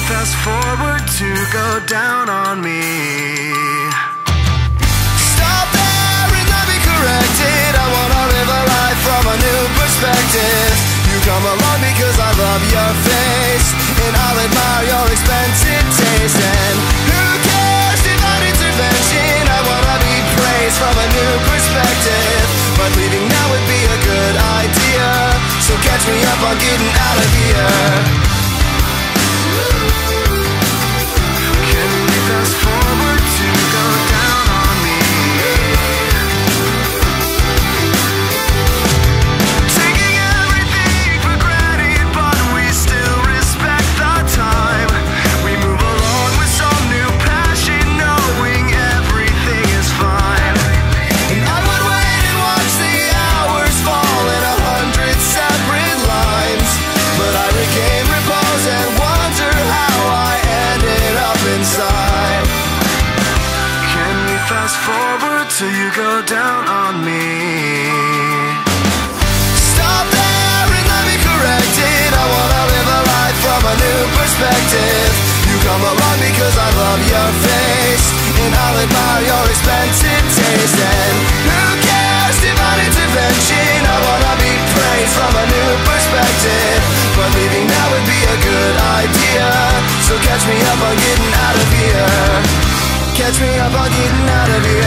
fast forward to go down on me? Stop there and let me correct it. I wanna live a life from a new perspective. You come along because I love your face, and I'll admire your expensive taste. And who cares, divine intervention? I wanna be praised from a new perspective, but leaving now would be a good idea. So catch me up on getting out of here. Can we fast forward to go down on me? Taking everything for granted, but we still respect the time. We move along with some new passion, knowing everything is fine. And I would wait and watch the hours fall in 100 separate lines, but I regain repose and wonder how I ended up inside. Can we fast forward till you go down on me? Stop there and let me correct it. I wanna live a life from a new perspective. You come along because I love your face, and I'll admire your expensive taste. And who cares, divine intervention? I wanna be praised from a new perspective, but leaving now would be a good idea. So catch me up on getting out of here. Catch me up on getting out of here.